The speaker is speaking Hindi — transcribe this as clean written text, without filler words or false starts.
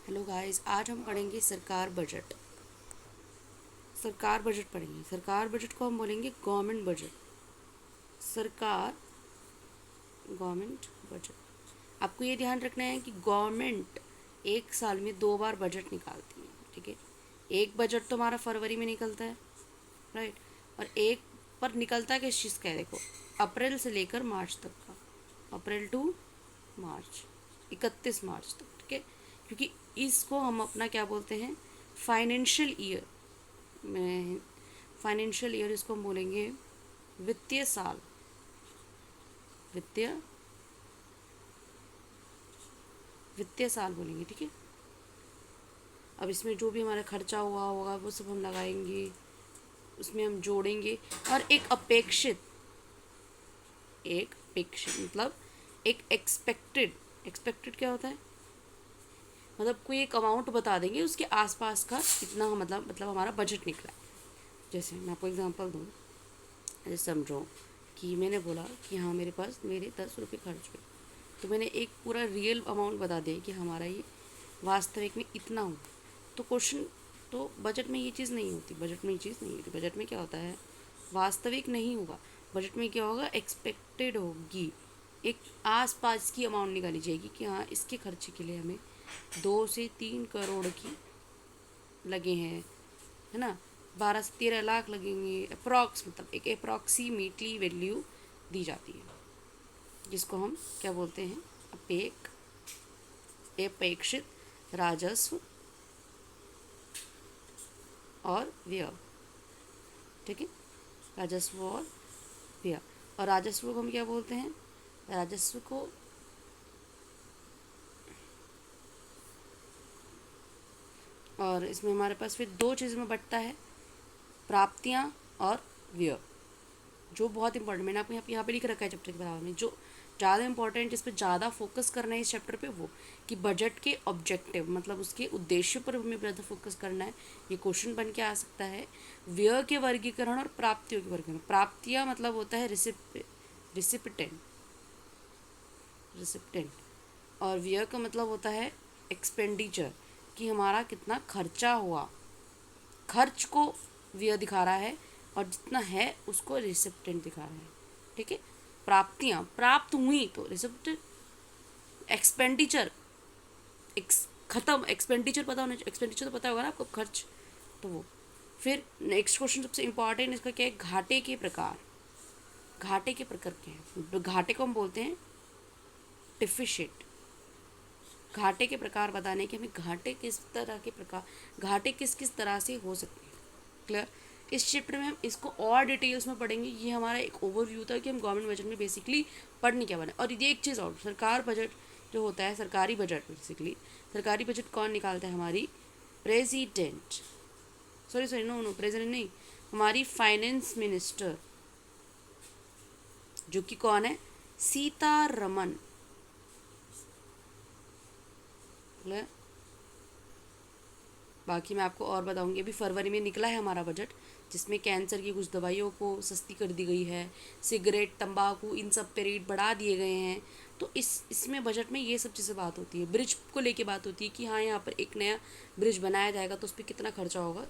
हेलो गाइस, आज हम पढ़ेंगे सरकार बजट। सरकार बजट पढ़ेंगे। सरकार बजट को हम बोलेंगे गवर्नमेंट बजट। सरकार गवर्नमेंट बजट। आपको ये ध्यान रखना है कि गवर्नमेंट एक साल में 2 बार बजट निकालती है, ठीक है। एक बजट तो हमारा फरवरी में निकलता है, राइट। और एक पर निकलता किस चीज़ का है, देखो, अप्रैल से लेकर मार्च तक का, अप्रैल टू मार्च, 31 मार्च तक, ठीक है। क्योंकि इसको हम अपना क्या बोलते हैं, फाइनेंशियल ईयर में। फाइनेंशियल ईयर इसको हम बोलेंगे वित्तीय साल। वित्तीय वित्तीय साल बोलेंगे, ठीक है। अब इसमें जो भी हमारा खर्चा हुआ होगा वो सब हम लगाएंगे, उसमें हम जोड़ेंगे। और एक अपेक्षित मतलब एक एक्सपेक्टेड। एक्सपेक्टेड क्या होता है, मतलब कोई एक अमाउंट बता देंगे, उसके आसपास का इतना मतलब हमारा बजट निकला है। जैसे मैं आपको एग्जांपल दूँ, जैसे समझो कि मैंने बोला कि हाँ मेरे 10 रुपये खर्च हुए, तो मैंने एक पूरा रियल अमाउंट बता दिया कि हमारा ये वास्तविक में इतना हुआ। तो क्वेश्चन, तो बजट में ये चीज़ नहीं होती। बजट में ये चीज़ नहीं होती। बजट में क्या होता है, वास्तविक नहीं होगा। बजट में क्या होगा, एक्सपेक्टेड होगी, एक आस पास की अमाउंट निकाली जाएगी कि हाँ इसके खर्चे के लिए हमें 2 से 3 करोड़ की लगे हैं, है ना। 12 से 13 लाख लगेंगे, अप्रॉक्स, मतलब एक अप्रॉक्सीमेटली वैल्यू दी जाती है, जिसको हम क्या बोलते हैं, अपेक्षित राजस्व और व्यय, ठीक है। राजस्व और व्यय। और राजस्व को हम क्या बोलते हैं, राजस्व को और इसमें हमारे पास फिर 2 चीज़ में बंटता है, प्राप्तियाँ और व्यय। जो बहुत इंपॉर्टेंट, मैंने आपको यहाँ पे लिख रखा है चैप्टर के बराबर में, जो ज़्यादा इंपॉर्टेंट, इस पर ज़्यादा फोकस करना है इस चैप्टर पे, वो कि बजट के ऑब्जेक्टिव, मतलब उसके उद्देश्य पर हमें ज़्यादा फोकस करना है। ये क्वेश्चन बन के आ सकता है। व्यय के वर्गीकरण और प्राप्तियों के वर्गीकरण। प्राप्तियाँ मतलब होता है रिसिपिटेंट रिसिप्टेंट और व्यय का मतलब होता है एक्सपेंडिचर, कि हमारा कितना खर्चा हुआ। खर्च को व्यय दिखा रहा है और जितना है उसको रिसिप्टेंट दिखा रहा है, ठीक है। प्राप्तियाँ प्राप्त हुई तो रिसिप्टेंट। एक्सपेंडिचर खत्म, एक्सपेंडिचर पता होना, एक्सपेंडिचर तो पता होगा ना आपको, खर्च, तो वो। फिर नेक्स्ट क्वेश्चन सबसे इंपॉर्टेंट इसका क्या है, घाटे के प्रकार। घाटे के प्रकार क्या है, घाटे को हम बोलते हैं डिफिशिट। घाटे के प्रकार बताने के, हमें घाटे किस तरह के प्रकार, घाटे किस किस तरह से हो सकते हैं, क्लियर। इस चैप्टर में हम इसको और डिटेल्स में पढ़ेंगे। ये हमारा एक ओवरव्यू था कि हम गवर्नमेंट बजट में बेसिकली पढ़ने क्या बने। और ये एक चीज़ और, सरकार बजट जो होता है, सरकारी बजट बेसिकली, सरकारी बजट कौन निकालता है, हमारी president, sorry no no president नहीं, हमारी फाइनेंस मिनिस्टर, जो कि कौन है, सीतारमन। बाकी मैं आपको और बताऊंगी। अभी फरवरी में निकला है हमारा बजट, जिसमें कैंसर की कुछ दवाइयों को सस्ती कर दी गई है, सिगरेट, तंबाकू, इन सब पे रेट बढ़ा दिए गए हैं। तो इसमें बजट में ये सब चीज़ें बात होती है। ब्रिज को लेके बात होती है कि हाँ यहाँ पर एक नया ब्रिज बनाया जाएगा तो उस पर कितना खर्चा होगा,